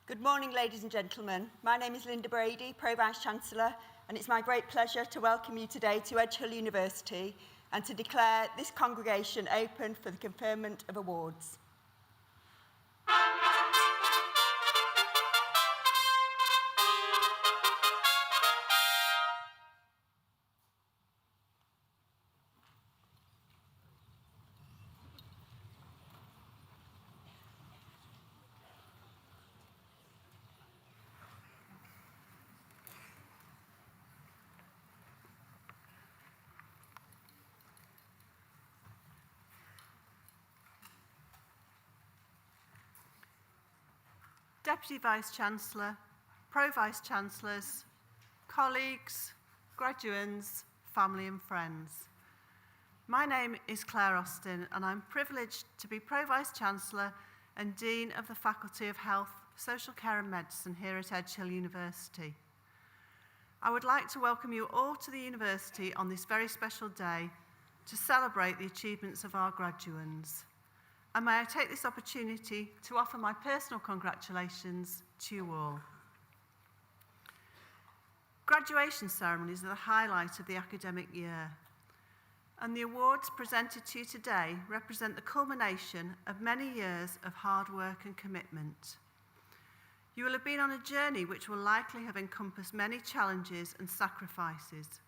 Good morning, ladies and gentlemen. My name is Linda Brady, Pro-Vice-Chancellor, and it's my great pleasure to welcome you today to Edge Hill University and to declare this congregation open for the conferment of awards. Deputy Vice-Chancellor, Pro-Vice-Chancellors, colleagues, graduands, family and friends. My name is Claire Austin and I'm privileged to be Pro-Vice-Chancellor and Dean of the Faculty of Health, Social Care and Medicine here at Edge Hill University. I would like to welcome you all to the university on this very special day to celebrate the achievements of our graduands. And may I take this opportunity to offer my personal congratulations to you all. Graduation ceremonies are the highlight of the academic year, and the awards presented to you today represent the culmination of many years of hard work and commitment. You will have been on a journey which will likely have encompassed many challenges and sacrifices,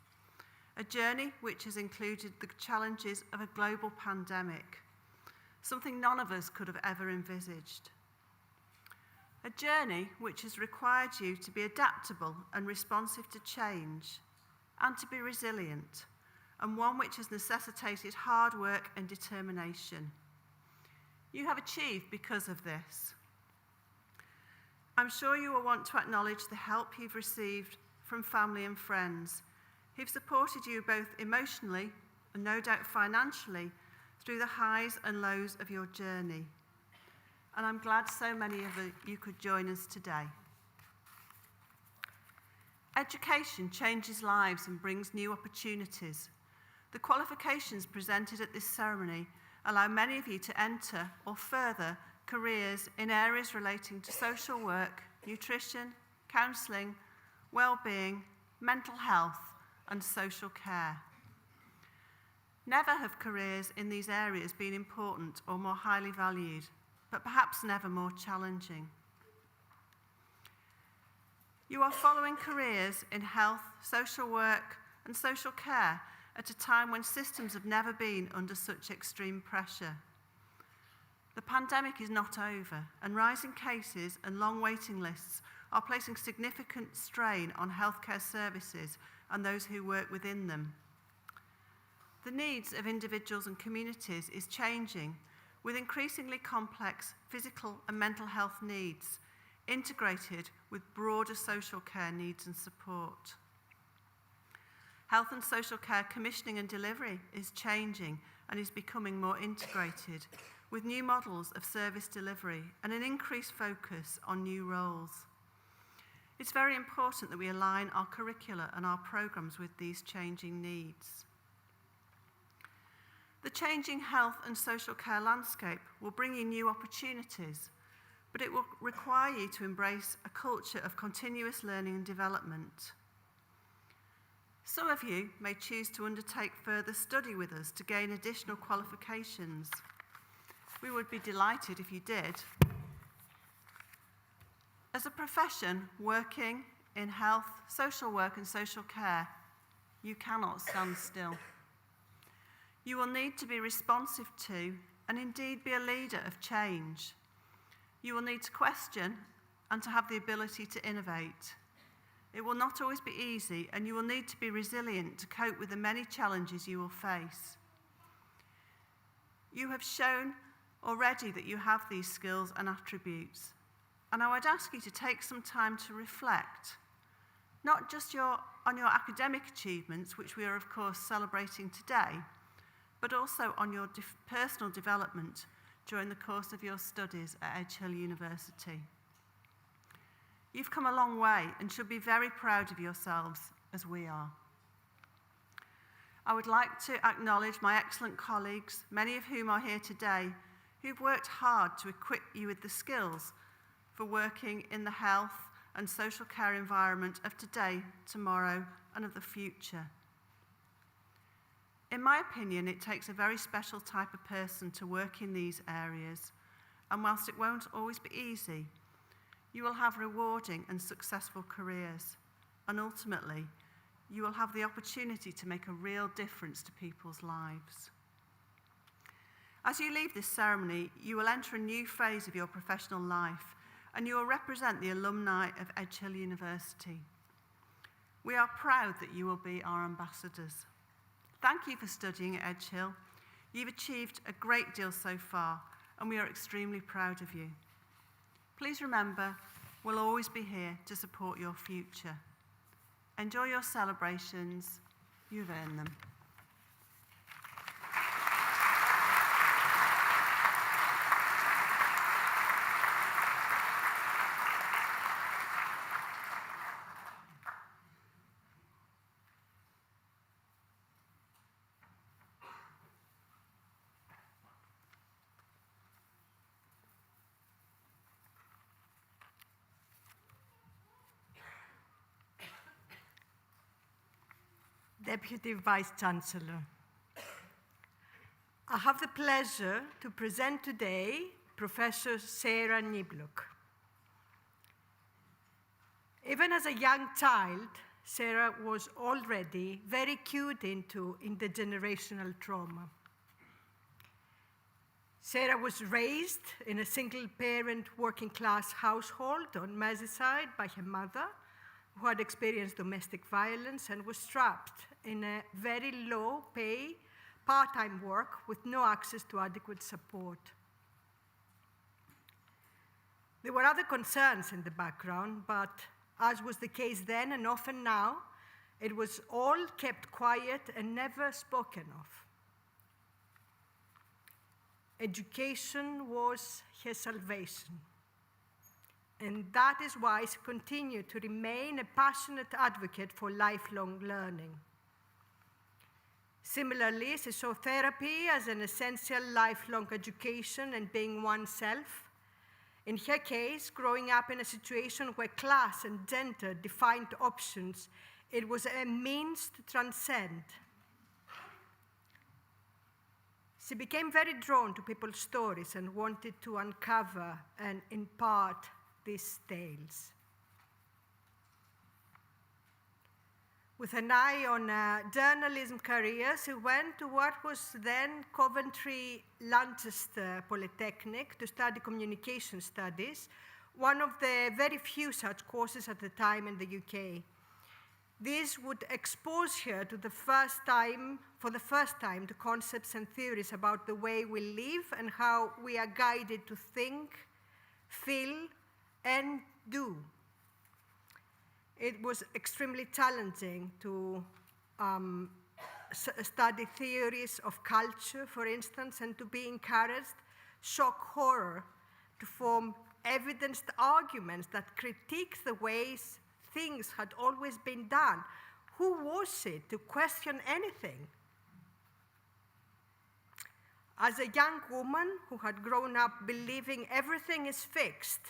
a journey which has included the challenges of a global pandemic, something none of us could have ever envisaged. A journey which has required you to be adaptable and responsive to change, and to be resilient, and one which has necessitated hard work and determination. You have achieved because of this. I'm sure you will want to acknowledge the help you've received from family and friends who've supported you both emotionally and no doubt financially through the highs and lows of your journey. And I'm glad so many of you could join us today. Education changes lives and brings new opportunities. The qualifications presented at this ceremony allow many of you to enter or further careers in areas relating to social work, nutrition, counselling, well-being, mental health, and social care. Never have careers in these areas been important or more highly valued, but perhaps never more challenging. You are following careers in health, social work, and social care at a time when systems have never been under such extreme pressure. The pandemic is not over, and rising cases and long waiting lists are placing significant strain on healthcare services and those who work within them. The needs of individuals and communities is changing, with increasingly complex physical and mental health needs, integrated with broader social care needs and support. Health and social care commissioning and delivery is changing and is becoming more integrated, with new models of service delivery and an increased focus on new roles. It's very important that we align our curricula and our programmes with these changing needs. The changing health and social care landscape will bring you new opportunities, but it will require you to embrace a culture of continuous learning and development. Some of you may choose to undertake further study with us to gain additional qualifications. We would be delighted if you did. As a profession working in health, social work and social care, you cannot stand still. You will need to be responsive to and indeed be a leader of change. You will need to question and to have the ability to innovate. It will not always be easy, and you will need to be resilient to cope with the many challenges you will face. You have shown already that you have these skills and attributes, and I would ask you to take some time to reflect, not just on your academic achievements, which we are of course celebrating today, but also on your personal development during the course of your studies at Edge Hill University. You've come a long way and should be very proud of yourselves, as we are. I would like to acknowledge my excellent colleagues, many of whom are here today, who've worked hard to equip you with the skills for working in the health and social care environment of today, tomorrow, and of the future. In my opinion, it takes a very special type of person to work in these areas, and whilst it won't always be easy, you will have rewarding and successful careers, and ultimately, you will have the opportunity to make a real difference to people's lives. As you leave this ceremony, you will enter a new phase of your professional life, and you will represent the alumni of Edge Hill University. We are proud that you will be our ambassadors. Thank you for studying at Edge Hill. You've achieved a great deal so far, and we are extremely proud of you. Please remember, we'll always be here to support your future. Enjoy your celebrations. You've earned them. Deputy Vice-Chancellor, I have the pleasure to present today Professor Sarah Niblock. Even as a young child, Sarah was already very cued into intergenerational trauma. Sarah was raised in a single-parent working-class household on Merseyside by her mother, who had experienced domestic violence and was trapped in a very low-pay, part-time work with no access to adequate support. There were other concerns in the background, but as was the case then and often now, it was all kept quiet and never spoken of. Education was her salvation. And that is why she continued to remain a passionate advocate for lifelong learning. Similarly, she saw therapy as an essential lifelong education and being oneself. In her case, growing up in a situation where class and gender defined options, it was a means to transcend. She became very drawn to people's stories and wanted to uncover and impart these tales. With an eye on a journalism career, she went to what was then Coventry Lancaster Polytechnic to study communication studies, one of the very few such courses at the time in the UK. This would expose her for the first time to concepts and theories about the way we live and how we are guided to think, feel, and do. It was extremely challenging to study theories of culture, for instance, and to be encouraged, shock horror, to form evidenced arguments that critique the ways things had always been done. Who was she to question anything? As a young woman who had grown up believing everything is fixed,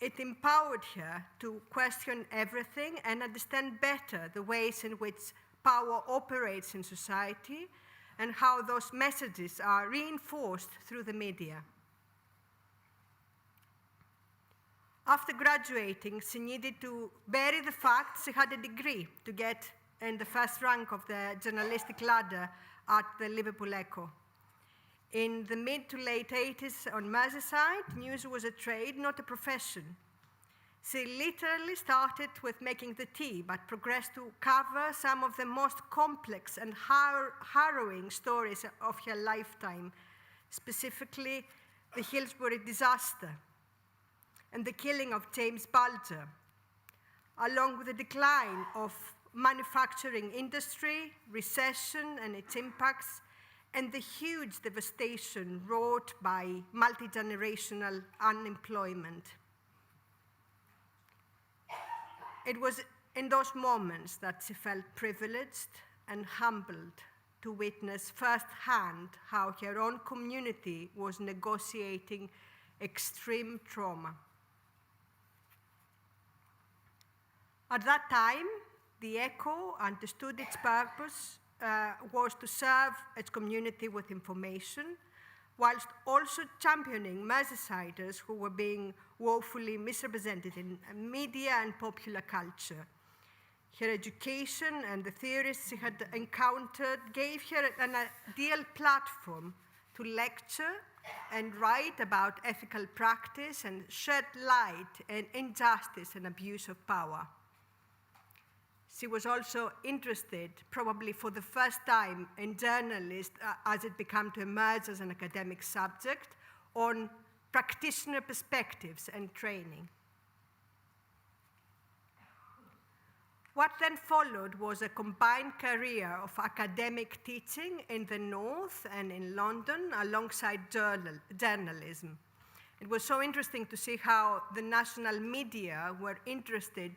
it empowered her to question everything and understand better the ways in which power operates in society and how those messages are reinforced through the media. After graduating, she needed to bury the fact she had a degree to get in the first rank of the journalistic ladder at the Liverpool Echo. In the mid to late 80s on Merseyside, news was a trade, not a profession. She literally started with making the tea, but progressed to cover some of the most complex and harrowing stories of her lifetime, specifically the Hillsborough disaster and the killing of James Bulger, along with the decline of manufacturing industry, recession and its impacts, and the huge devastation wrought by multi-generational unemployment. It was in those moments that she felt privileged and humbled to witness firsthand how her own community was negotiating extreme trauma. At that time, the ECHO understood its purpose was to serve its community with information, whilst also championing Merseysiders who were being woefully misrepresented in media and popular culture. Her education and the theories she had encountered gave her an ideal platform to lecture and write about ethical practice and shed light on injustice and abuse of power. She was also interested, probably for the first time in journalism, as it began to emerge as an academic subject, on practitioner perspectives and training. What then followed was a combined career of academic teaching in the North and in London alongside journalism. It was so interesting to see how the national media were interested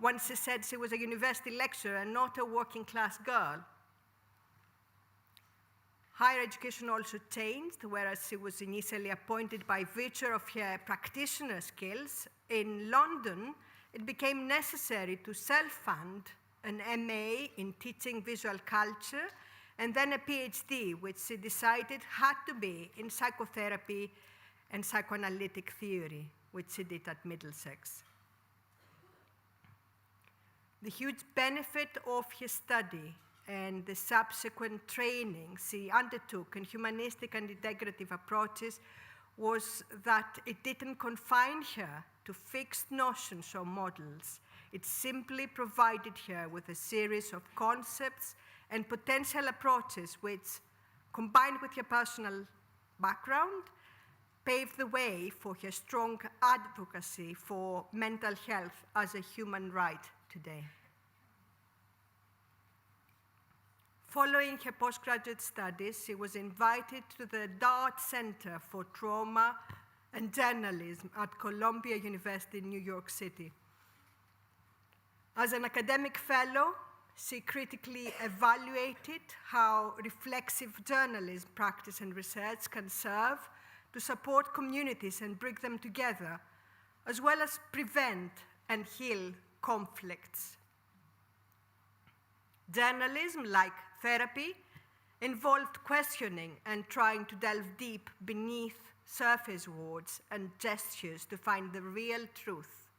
when she said she was a university lecturer and not a working class girl. Higher education also changed, whereas she was initially appointed by virtue of her practitioner skills. In London, it became necessary to self-fund an MA in teaching visual culture and then a PhD, which she decided had to be in psychotherapy and psychoanalytic theory, which she did at Middlesex. The huge benefit of his study and the subsequent training she undertook in humanistic and integrative approaches was that it didn't confine her to fixed notions or models. It simply provided her with a series of concepts and potential approaches which, combined with her personal background, paved the way for her strong advocacy for mental health as a human right today. Following her postgraduate studies, she was invited to the Dart Center for Trauma and Journalism at Columbia University in New York City. As an academic fellow, she critically evaluated how reflexive journalism practice and research can serve to support communities and bring them together, as well as prevent and heal conflicts. Journalism, like therapy, involved questioning and trying to delve deep beneath surface words and gestures to find the real truth.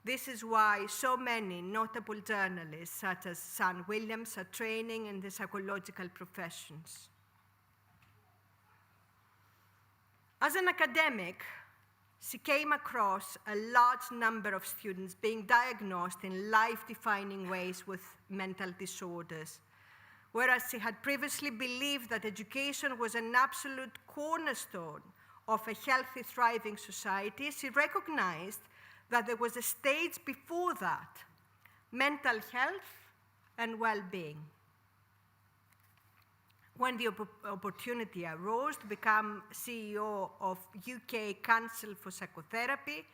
This is why so many notable journalists, such as San Williams, are training in the psychological professions. As an academic, she came across a large number of students being diagnosed in life-defining ways with mental disorders. Whereas she had previously believed that education was an absolute cornerstone of a healthy, thriving society, she recognized that there was a stage before that, mental health and well-being. When the opportunity arose to become CEO of UK Council for Psychotherapy,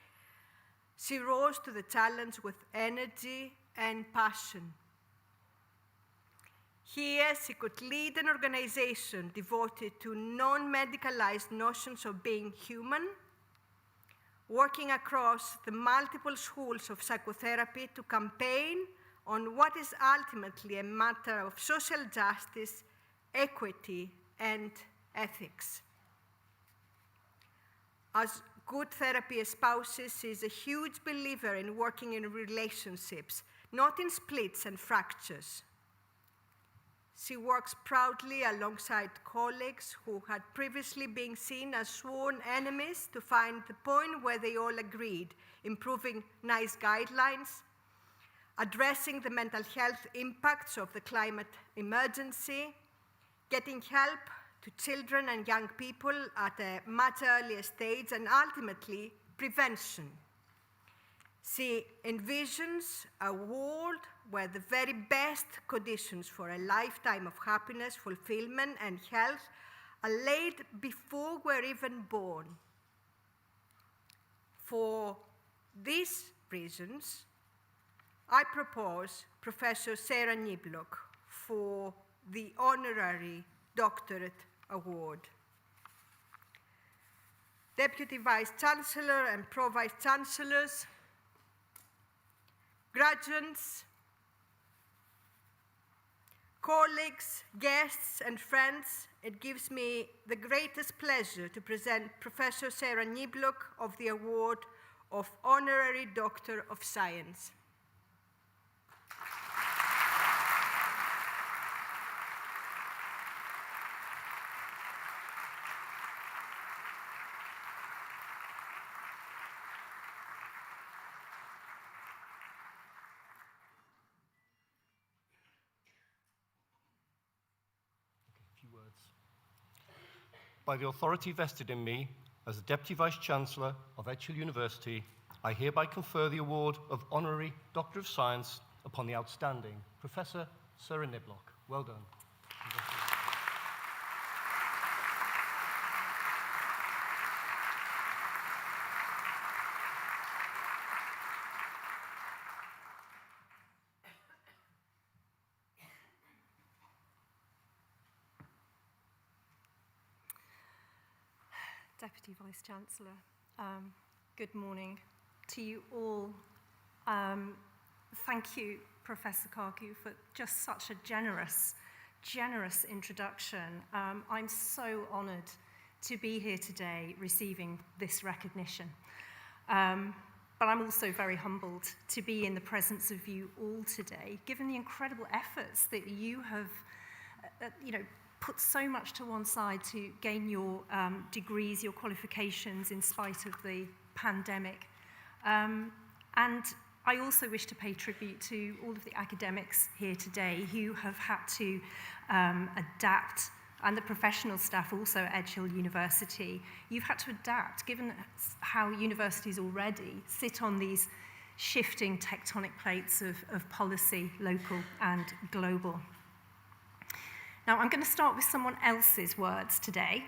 she rose to the challenge with energy and passion. Here, she could lead an organization devoted to non-medicalized notions of being human, working across the multiple schools of psychotherapy to campaign on what is ultimately a matter of social justice, equity, and ethics. As good therapy espouses, she is a huge believer in working in relationships, not in splits and fractures. She works proudly alongside colleagues who had previously been seen as sworn enemies to find the point where they all agreed, improving NICE guidelines, addressing the mental health impacts of the climate emergency, getting help to children and young people at a much earlier stage, and ultimately, prevention. She envisions a world where the very best conditions for a lifetime of happiness, fulfillment, and health are laid before we're even born. For these reasons, I propose Professor Sarah Niblock for the Honorary Doctorate Award. Deputy Vice Chancellor and Pro-Vice Chancellors, graduates, colleagues, guests, and friends, it gives me the greatest pleasure to present Professor Sarah Niblock of the Award of Honorary Doctor of Science. By the authority vested in me as the Deputy Vice-Chancellor of Edge Hill University, I hereby confer the award of Honorary Doctor of Science upon the outstanding Professor Sarah Niblock. Well done. Deputy Vice-Chancellor, good morning to you all. Thank you, Professor Karku, for just such a generous introduction. I'm so honoured to be here today receiving this recognition. But I'm also very humbled to be in the presence of you all today, given the incredible efforts that you have, put so much to one side to gain your degrees, your qualifications in spite of the pandemic. And I also wish to pay tribute to all of the academics here today who have had to adapt, and the professional staff also at Edge Hill University. You've had to adapt, given how universities already sit on these shifting tectonic plates of policy, local and global. Now, I'm going to start with someone else's words today,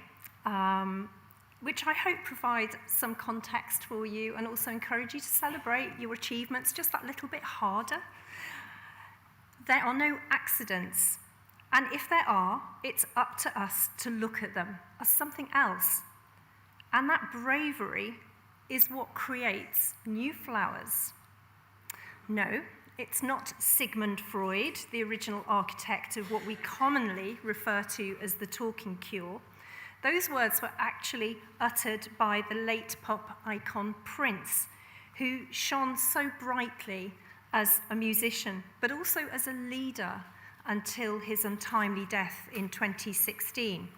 which I hope provide some context for you and also encourage you to celebrate your achievements just that little bit harder. There are no accidents, and if there are, it's up to us to look at them as something else. And that bravery is what creates new flowers. No, it's not Sigmund Freud, the original architect of what we commonly refer to as the talking cure. Those words were actually uttered by the late pop icon Prince, who shone so brightly as a musician, but also as a leader until his untimely death in 2016.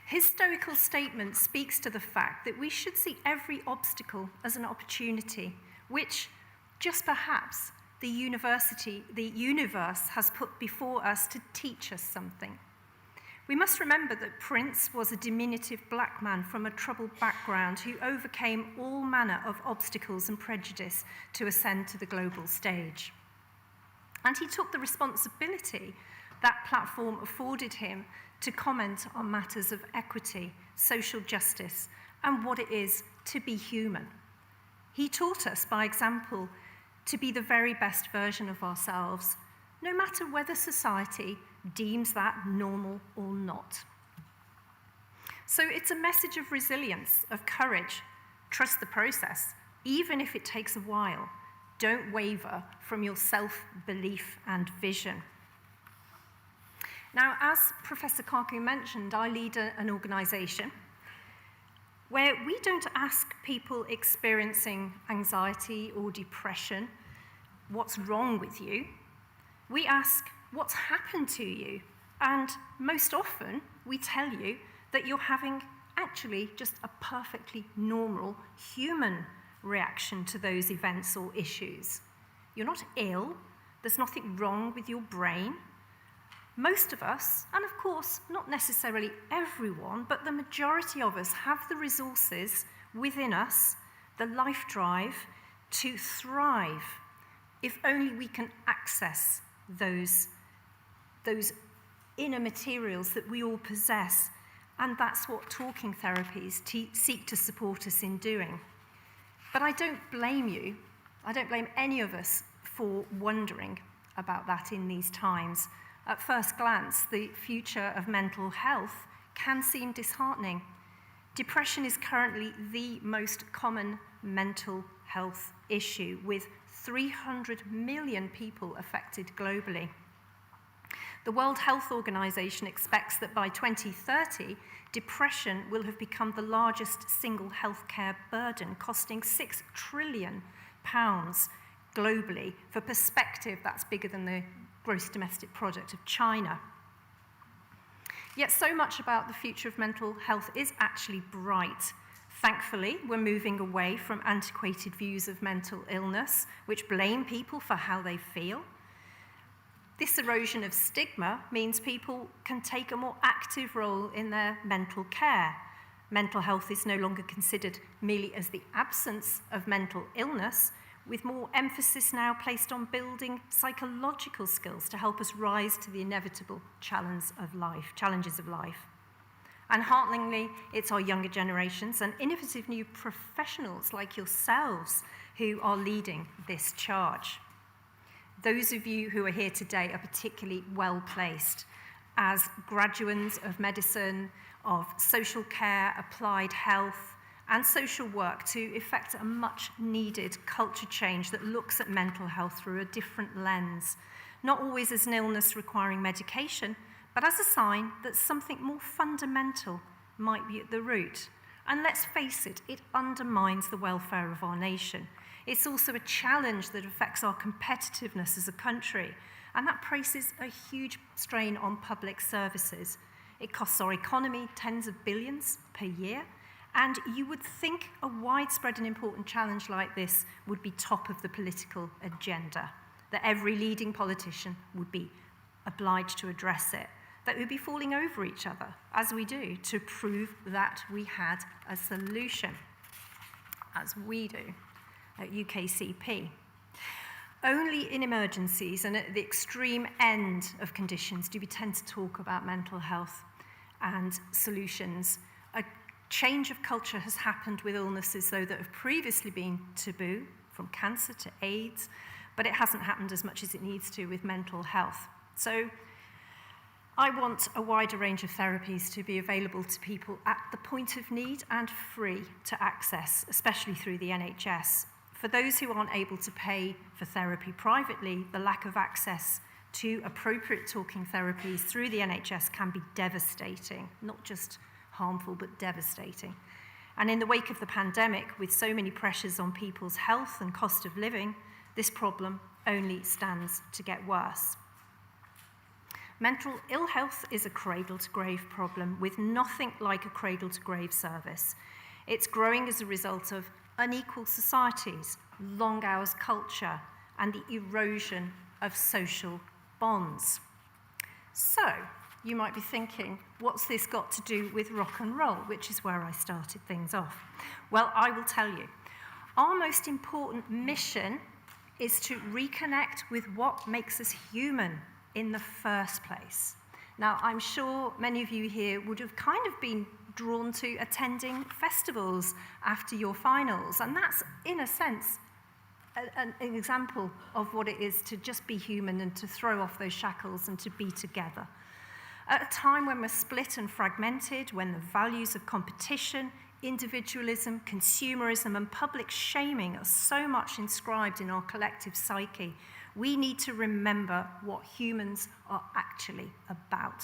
His stoical statement speaks to the fact that we should see every obstacle as an opportunity, which just perhaps the universe has put before us to teach us something. We must remember that Prince was a diminutive black man from a troubled background who overcame all manner of obstacles and prejudice to ascend to the global stage. And he took the responsibility that platform afforded him to comment on matters of equity, social justice, and what it is to be human. He taught us, by example, to be the very best version of ourselves, no matter whether society deems that normal or not. So it's a message of resilience, of courage. Trust the process, even if it takes a while. Don't waver from your self-belief and vision. Now, as Professor Karku mentioned, I lead an organisation where we don't ask people experiencing anxiety or depression, what's wrong with you? We ask, what's happened to you. And most often, we tell you that you're having actually just a perfectly normal human reaction to those events or issues. You're not ill, there's nothing wrong with your brain. Most of us, and of course, not necessarily everyone, but the majority of us have the resources within us, the life drive, to thrive, if only we can access those inner materials that we all possess. And that's what talking therapies seek to support us in doing. But I don't blame you, I don't blame any of us for wondering about that in these times. At first glance, the future of mental health can seem disheartening. Depression is currently the most common mental health issue, with 300 million people affected globally. The World Health Organization expects that by 2030, depression will have become the largest single healthcare burden, costing £6 trillion globally. For perspective, that's bigger than the gross domestic product of China. Yet so much about the future of mental health is actually bright. Thankfully, we're moving away from antiquated views of mental illness, which blame people for how they feel. This erosion of stigma means people can take a more active role in their mental care. Mental health is no longer considered merely as the absence of mental illness, with more emphasis now placed on building psychological skills to help us rise to the inevitable challenges of life. And hearteningly, it's our younger generations and innovative new professionals like yourselves who are leading this charge. Those of you who are here today are particularly well placed as graduates of medicine, of social care, applied health, and social work to effect a much needed culture change that looks at mental health through a different lens, not always as an illness requiring medication, but as a sign that something more fundamental might be at the root. And let's face it, it undermines the welfare of our nation. It's also a challenge that affects our competitiveness as a country, and that places a huge strain on public services. It costs our economy tens of billions per year, and you would think a widespread and important challenge like this would be top of the political agenda, that every leading politician would be obliged to address it, that we'd be falling over each other, as we do, to prove that we had a solution, as we do at UKCP. Only in emergencies and at the extreme end of conditions do we tend to talk about mental health and solutions. A change of culture has happened with illnesses, though, that have previously been taboo, from cancer to AIDS, but it hasn't happened as much as it needs to with mental health. So I want a wider range of therapies to be available to people at the point of need and free to access, especially through the NHS. For those who aren't able to pay for therapy privately, the lack of access to appropriate talking therapies through the NHS can be devastating, not just harmful, but devastating. And in the wake of the pandemic, with so many pressures on people's health and cost of living, this problem only stands to get worse. Mental ill health is a cradle-to-grave problem with nothing like a cradle-to-grave service. It's growing as a result of unequal societies, long hours culture, and the erosion of social bonds. So, you might be thinking, what's this got to do with rock and roll, which is where I started things off? Well, I will tell you. Our most important mission is to reconnect with what makes us human in the first place. Now, I'm sure many of you here would have kind of been drawn to attending festivals after your finals, and that's, in a sense, an example of what it is to just be human and to throw off those shackles and to be together. At a time when we're split and fragmented, when the values of competition, individualism, consumerism, and public shaming are so much inscribed in our collective psyche, we need to remember what humans are actually about.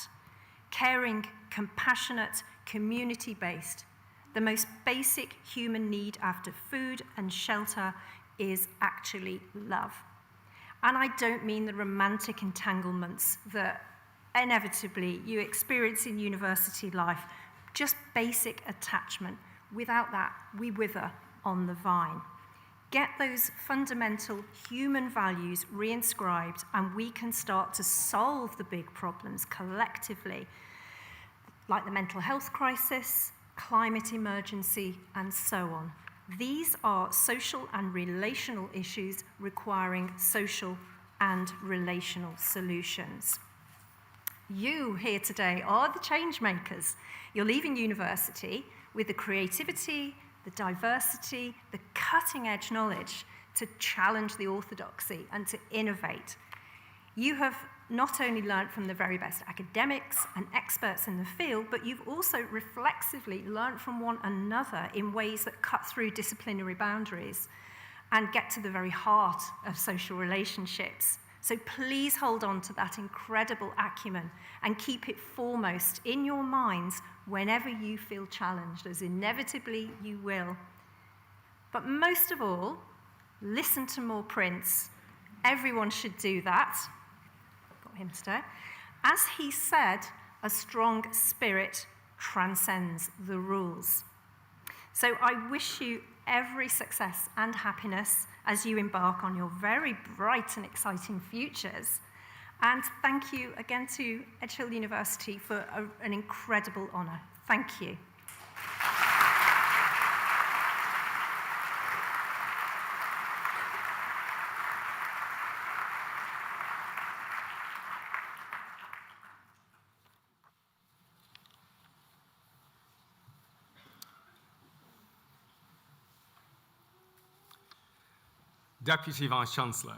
Caring, compassionate, community-based. The most basic human need after food and shelter is actually love. And I don't mean the romantic entanglements that inevitably you experience in university life, just basic attachment. Without that, we wither on the vine. Get those fundamental human values reinscribed, and we can start to solve the big problems collectively, like the mental health crisis, climate emergency, and so on. These are social and relational issues requiring social and relational solutions. You here today are the change makers. You're leaving university with the creativity, the diversity, the cutting-edge knowledge to challenge the orthodoxy and to innovate. You have not only learned from the very best academics and experts in the field, but you've also reflexively learned from one another in ways that cut through disciplinary boundaries and get to the very heart of social relationships. So please hold on to that incredible acumen and keep it foremost in your minds whenever you feel challenged, as inevitably you will. But most of all, listen to more Prince. Everyone should do that. Got him today. As he said, a strong spirit transcends the rules. So I wish you every success and happiness as you embark on your very bright and exciting futures. And thank you again to Edge Hill University for an incredible honour. Thank you. Deputy Vice-Chancellor,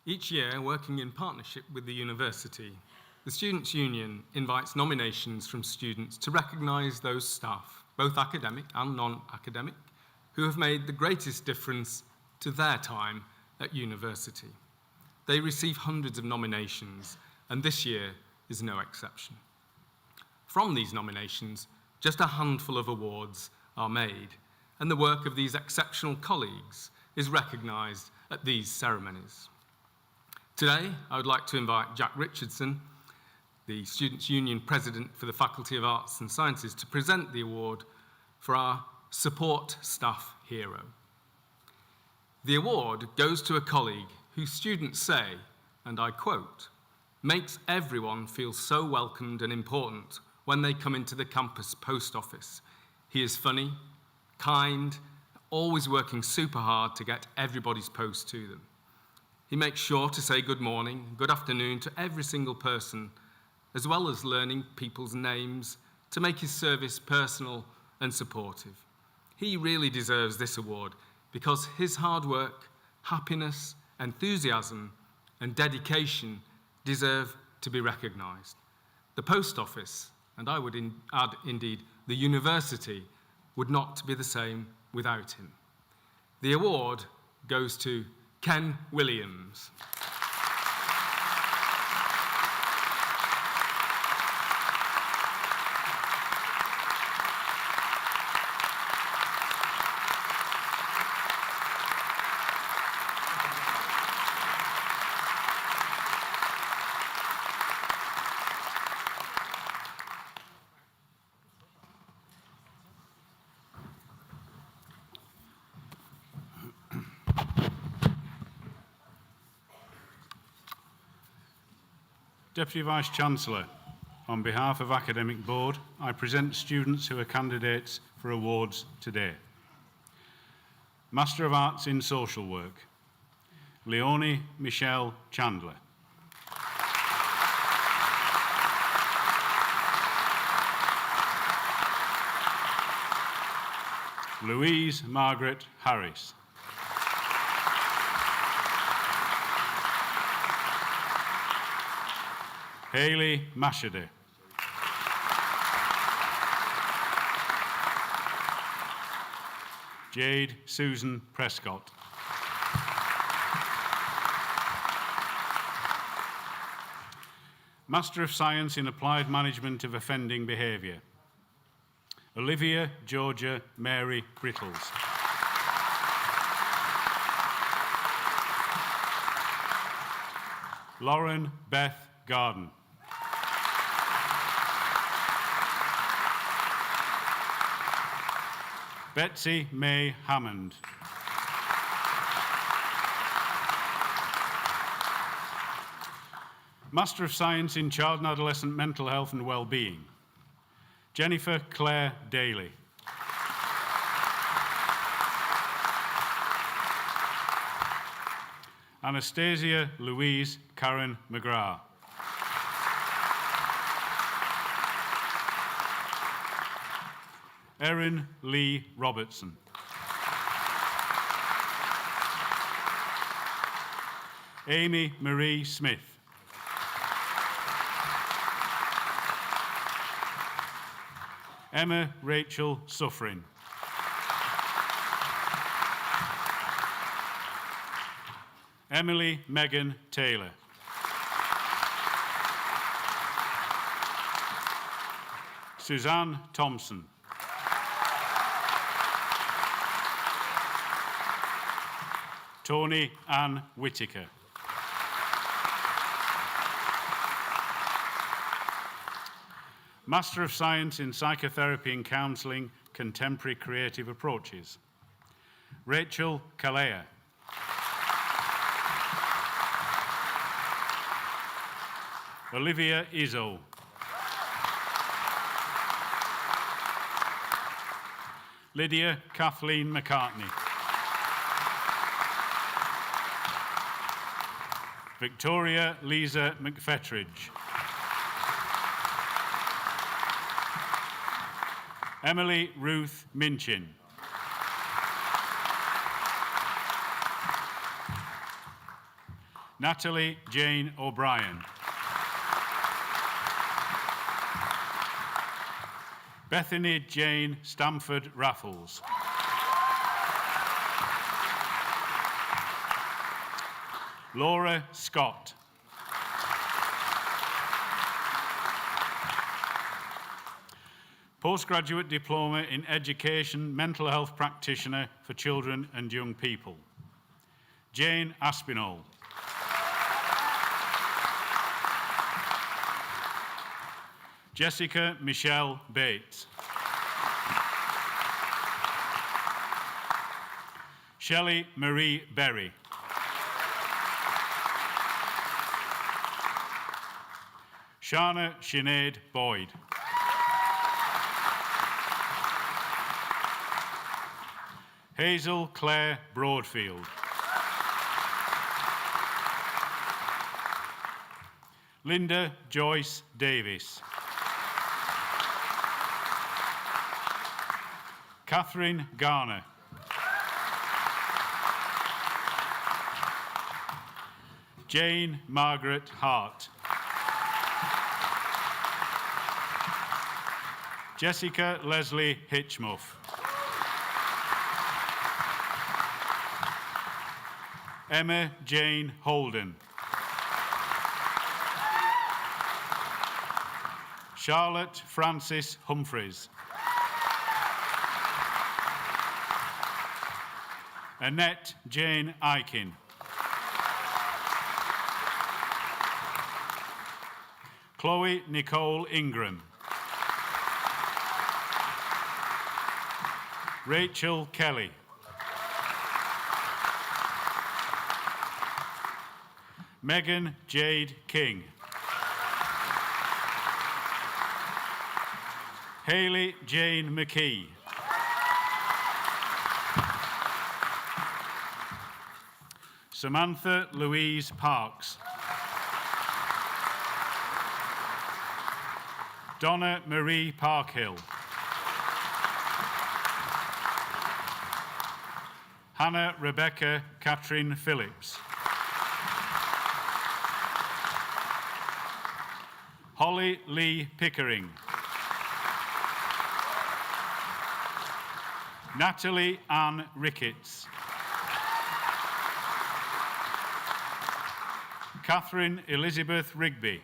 each year, working in partnership with the university, the Students' Union invites nominations from students to recognise those staff, both academic and non-academic, who have made the greatest difference to their time at university. They receive hundreds of nominations, and this year is no exception. From these nominations, just a handful of awards are made, and the work of these exceptional colleagues is recognised at these ceremonies. Today, I would like to invite Jack Richardson, the Students' Union President for the Faculty of Arts and Sciences, to present the award for our Support Staff Hero. The award goes to a colleague who students say, and I quote, "makes everyone feel so welcomed and important when they come into the campus post office. He is funny, kind, always working super hard to get everybody's post to them. He makes sure to say good morning, good afternoon to every single person, as well as learning people's names to make his service personal and supportive. He really deserves this award because his hard work, happiness, enthusiasm, and dedication deserve to be recognised. The post office, and I would add indeed the university, would not be the same without him." The award goes to Ken Williams. Deputy Vice-Chancellor, on behalf of Academic Board, I present students who are candidates for awards today. Master of Arts in Social Work, Leonie Michelle Chandler. Louise Margaret Harris. Hayley Mashade. Jade Susan Prescott. Master of Science in Applied Management of Offending Behaviour, Olivia Georgia Mary Brittles. Lauren Beth Garden. Betsy May Hammond. Master of Science in Child and Adolescent Mental Health and Wellbeing, Jennifer Claire Daly. Anastasia Louise Karen McGrath. Erin Lee Robertson. Amy Marie Smith. Emma Rachel Suffren. Emily Megan Taylor. Suzanne Thompson. Tony Ann Whittaker. Master of Science in Psychotherapy and Counselling, Contemporary Creative Approaches, Rachel Kalea. Olivia Izzo. Lydia Kathleen McCartney. Victoria Lisa McFetridge. Emily Ruth Minchin. Natalie Jane O'Brien. Bethany Jane Stamford Raffles. Laura Scott. Postgraduate Diploma in Education, Mental Health Practitioner for Children and Young People, Jane Aspinall. Jessica Michelle Bates. Shelley Marie Berry. Shana Sinead Boyd. Hazel Claire Broadfield. Linda Joyce Davis. Catherine Garner. Jane Margaret Hart. Jessica Leslie Hitchmuff. Emma Jane Holden. Charlotte Frances Humphreys. Annette Jane Aiken. Chloe Nicole Ingram. Rachel Kelly. Megan Jade King. Hayley Jane McKee. Samantha Louise Parks. Donna Marie Parkhill. Hannah Rebecca Catherine Phillips. Holly Lee Pickering. Natalie Ann Ricketts. Catherine Elizabeth Rigby.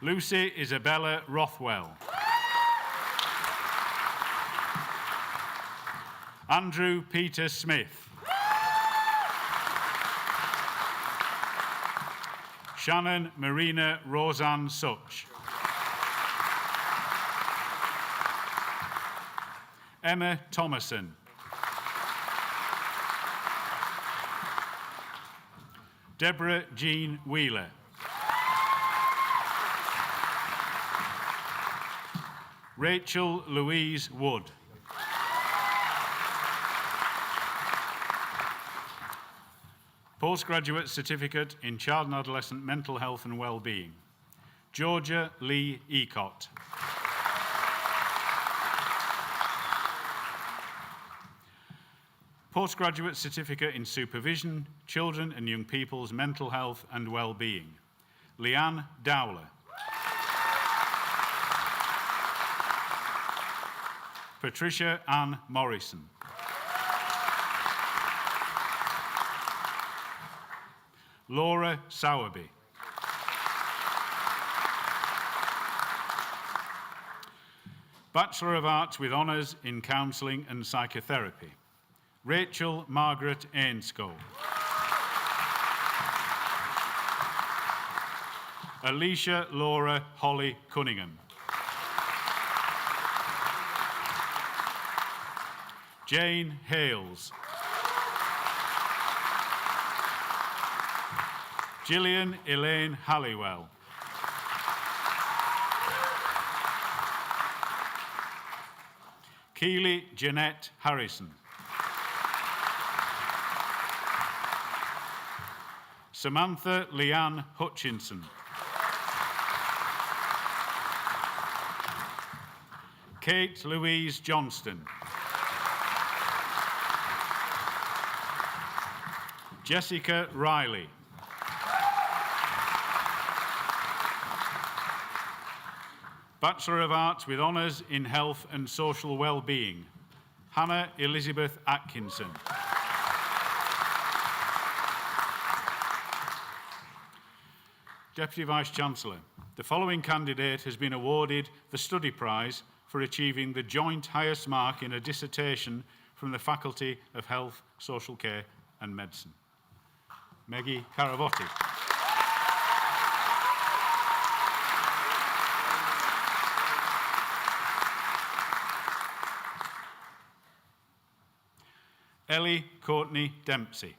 Lucy Isabella Rothwell. Andrew Peter Smith. Shannon Marina Roseanne Such. Emma Thomason. Deborah Jean Wheeler. Rachel Louise Wood. Postgraduate Certificate in Child and Adolescent Mental Health and Wellbeing, Georgia Lee Ecott. Postgraduate Certificate in Supervision, Children and Young People's Mental Health and Wellbeing, Leanne Dowler. Patricia Ann Morrison. Laura Sowerby. Bachelor of Arts with Honours in Counselling and Psychotherapy, Rachel Margaret Ainscoe. Alicia Laura Holly Cunningham. Jane Hales. Gillian Elaine Halliwell. Keely Jeanette Harrison. Samantha Leanne Hutchinson. Kate Louise Johnston. Jessica Riley. Bachelor of Arts with Honours in Health and Social Wellbeing, Hannah Elizabeth Atkinson. Deputy Vice-Chancellor, the following candidate has been awarded the Study Prize for achieving the joint highest mark in a dissertation from the Faculty of Health, Social Care and Medicine. Meggie Caravotti. Ellie Courtney Dempsey.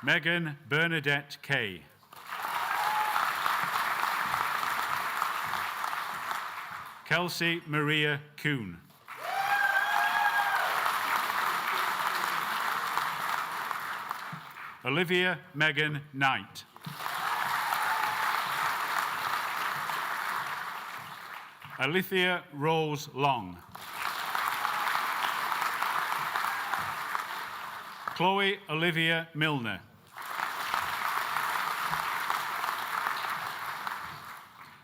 Megan Bernadette Kay. Kelsey Maria Kuhn. Olivia Megan Knight. Alithia Rose Long. Chloe Olivia Milner.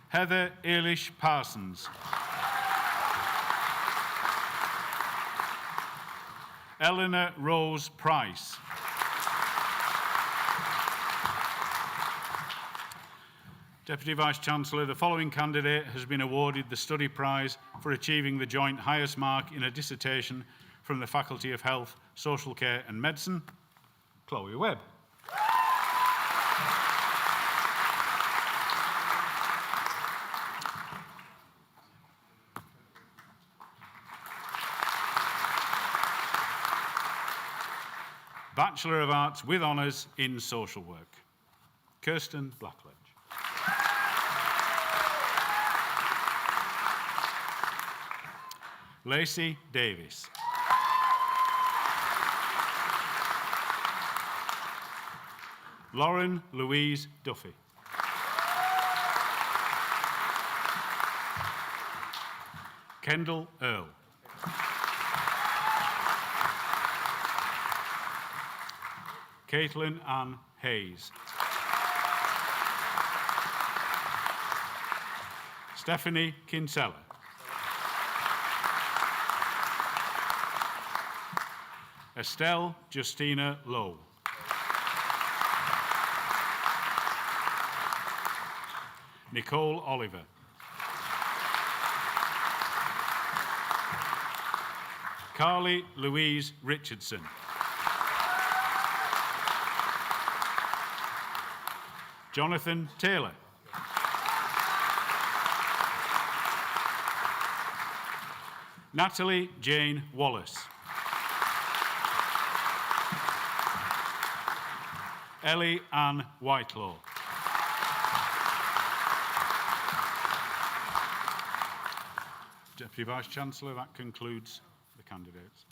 Heather Eilish Parsons. Eleanor Rose Price. Deputy Vice-Chancellor, the following candidate has been awarded the Study Prize for achieving the joint highest mark in a dissertation from the Faculty of Health, Social Care and Medicine, Chloe Webb. Bachelor of Arts with Honours in Social Work, Kirsten Blackledge. Lacey Davis. Lauren Louise Duffy. Kendall Earl. Caitlin Ann Hayes. Stephanie Kinsella. Estelle Justina Lowe. Nicole Oliver. Carly Louise Richardson. Jonathan Taylor. Natalie Jane Wallace. Ellie Ann Whitelaw. Deputy Vice-Chancellor, that concludes the candidates.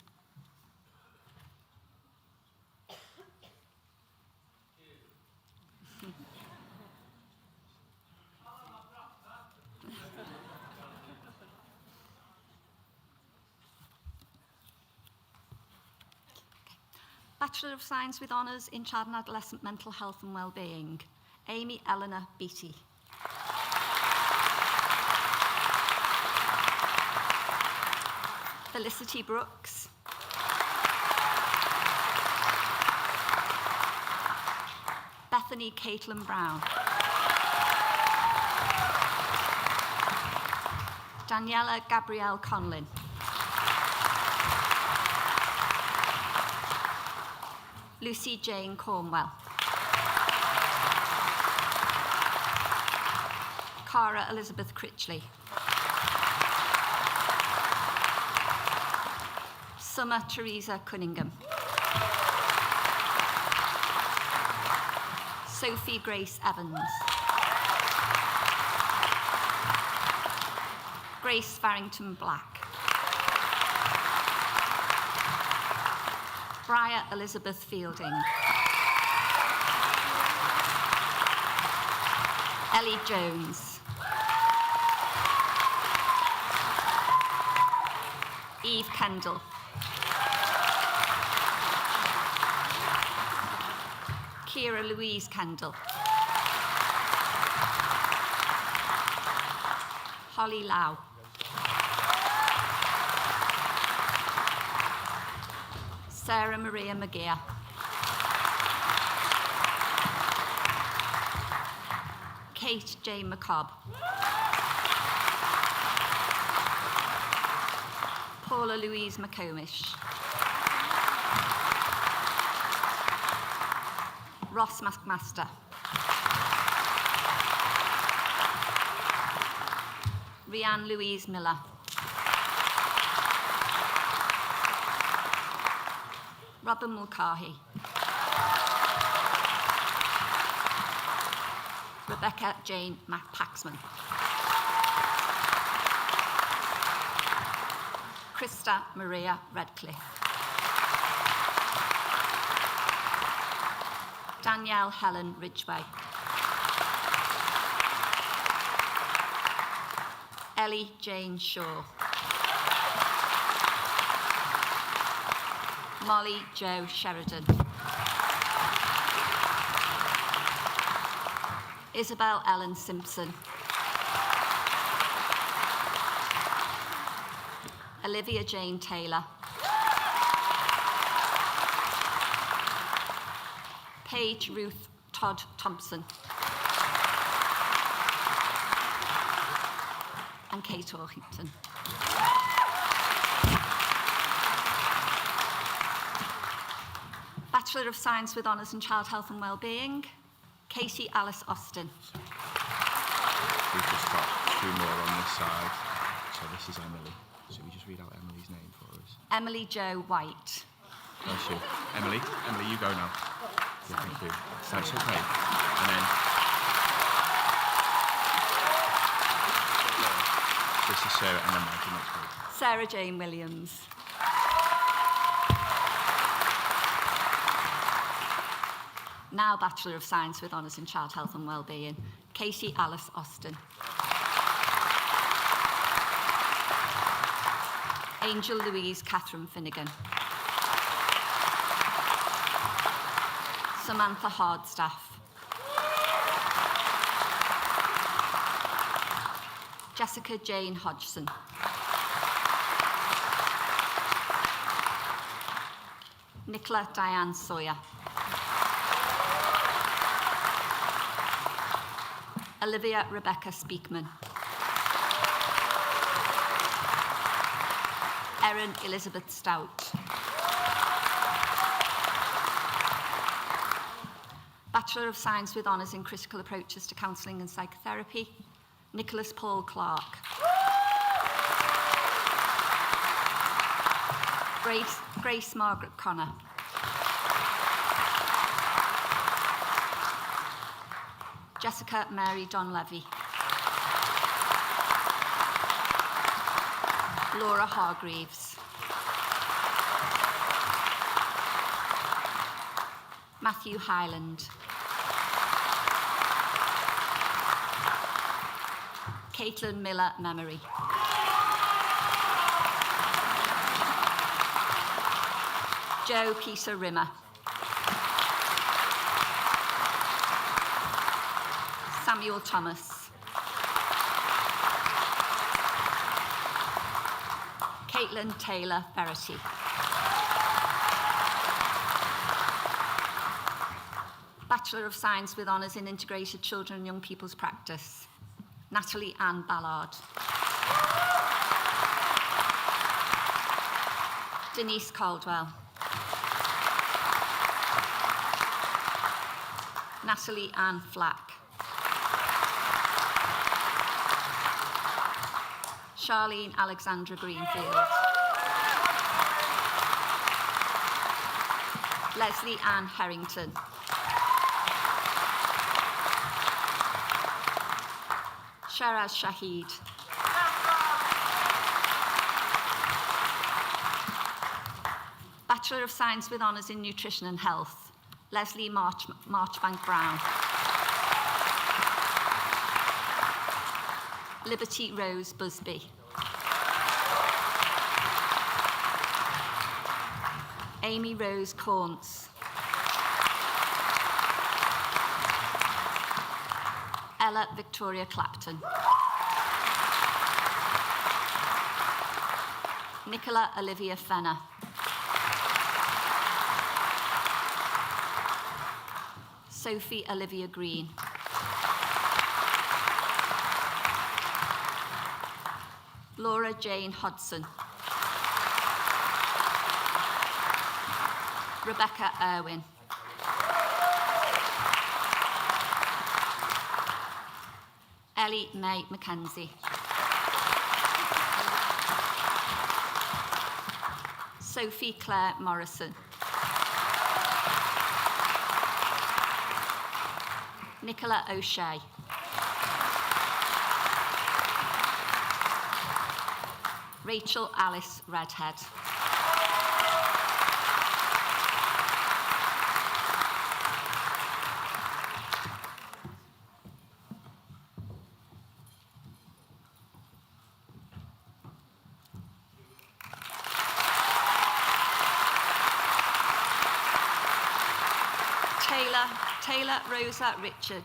Bachelor of Science with Honours in Child and Adolescent Mental Health and Wellbeing, Amy Eleanor Beattie. Felicity Brooks. Bethany Caitlin Brown. Daniela Gabrielle Conlin. Lucy Jane Cornwell. Cara Elizabeth Critchley. Summer Teresa Cunningham. Sophie Grace Evans. Grace Farrington Black. Briar Elizabeth Fielding. Ellie Jones. Eve Kendall. Kira Louise Kendall. Holly Lau. Sarah Maria McGeer. Kate J. McCobb. Paula Louise McComish. Ross McMaster. Rhianne Louise Miller. Robin Mulcahy. Rebecca Jane Paxman. Krista Maria Redcliffe. Danielle Helen Ridgway. Ellie Jane Shaw. Molly Jo Sheridan. Isabel Ellen Simpson. Olivia Jane Taylor. Paige Ruth Todd Thompson. And Kate Orhington. Bachelor of Science with Honours in Child Health and Wellbeing, Katie Alice Austin. We've just got two more on this side. So this is Emily. So we just read out Emily's name for us. Emily Jo White. Bless you. Emily, you go now. Yeah, thank you. That's okay. And then this is Sarah and then Maggie next week. Sarah Jane Williams. Now Bachelor of Science with Honours in Child Health and Wellbeing, Katie Alice Austin. Angel Louise Catherine Finnegan. Samantha Hardstaff. Jessica Jane Hodgson. Nicola Diane Sawyer. Olivia Rebecca Speakman. Erin Elizabeth Stout. Bachelor of Science with Honours in Critical Approaches to Counselling and Psychotherapy, Nicholas Paul Clark. Grace Margaret Connor. Jessica Mary Don Levy. Laura Hargreaves. Matthew Highland. Caitlin Miller Memory. Joe Peter Rimmer. Samuel Thomas. Caitlin Taylor Verity. Bachelor of Science with Honours in Integrated Children and Young People's Practice, Natalie Ann Ballard. Denise Caldwell. Natalie Ann Flack. Charlene Alexandra Greenfield. Leslie Ann Harrington. Sheraz Shahid. Bachelor of Science with Honours in Nutrition and Health, Leslie Marchbank Brown. Liberty Rose Busby. Amy Rose Corns. Ella Victoria Clapton. Nicola Olivia Fenner. Sophie Olivia Green. Laura Jane Hodson. Rebecca Irwin. Ellie May Mackenzie. Sophie Claire Morrison. Nicola O'Shea. Rachel Alice Redhead. Taylor Rosa Richard.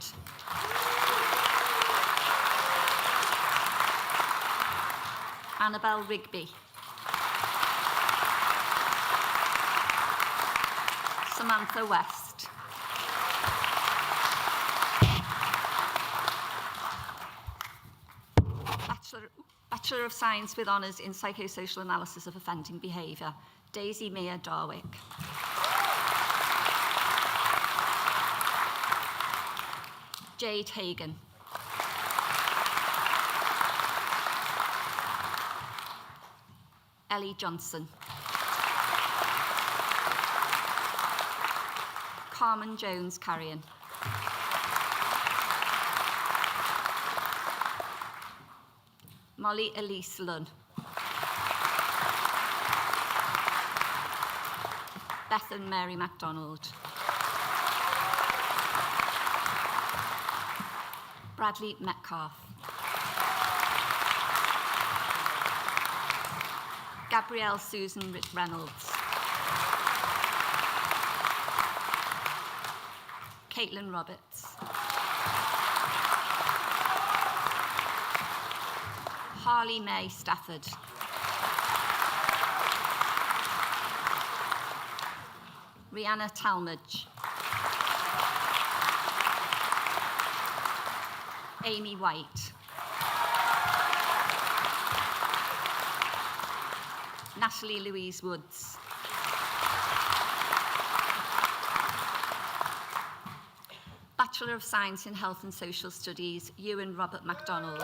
Annabelle Rigby. Samantha West. Bachelor of Science with Honours in Psychosocial Analysis of Offending Behaviour, Daisy Mia Darwick. Jade Hagan. Ellie Johnson. Carmen Jones Carrion. Molly Elise Lunn. Bethan Mary MacDonald. Bradley Metcalf. Gabrielle Susan Reynolds. Caitlin Roberts. Harley May Stafford. Rihanna Talmadge. Amy White. Natalie Louise Woods. Bachelor of Science in Health and Social Studies, Ewan Robert MacDonald.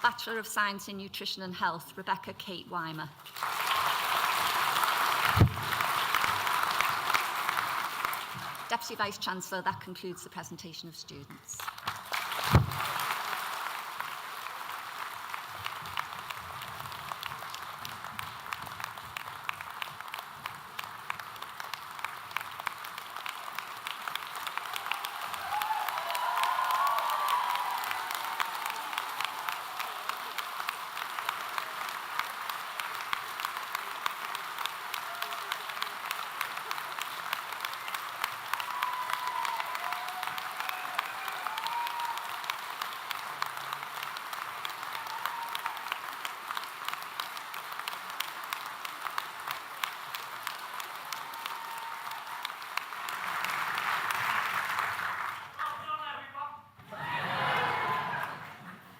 Bachelor of Science in Nutrition and Health, Rebecca Kate Weimer. Deputy Vice-Chancellor, that concludes the presentation of students.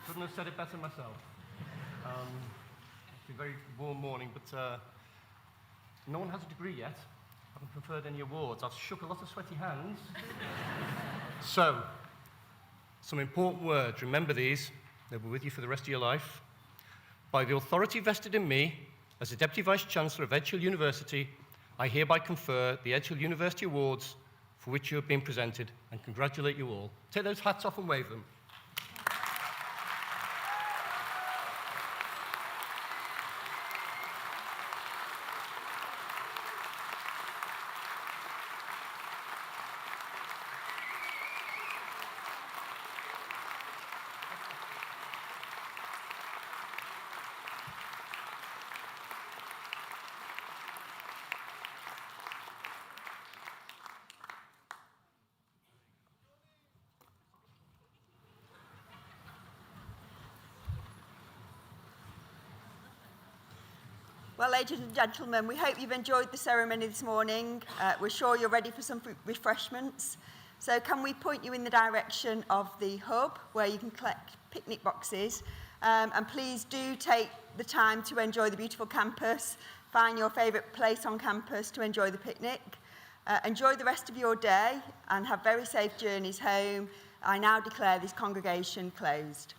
Couldn't have said it better myself. It's a very warm morning, but no one has a degree yet. I haven't conferred any awards. I've shook a lot of sweaty hands. So, some important words. Remember these. They'll be with you for the rest of your life. By the authority vested in me as the Deputy Vice-Chancellor of Edge Hill University, I hereby confer the Edge Hill University Awards for which you have been presented and congratulate you all. Take those hats off and wave them. Well, ladies and gentlemen, we hope you've enjoyed the ceremony this morning. We're sure you're ready for some refreshments. So can we point you in the direction of the hub where you can collect picnic boxes? And please do take the time to enjoy the beautiful campus. Find your favourite place on campus to enjoy the picnic. Enjoy the rest of your day and have very safe journeys home. I now declare this congregation closed.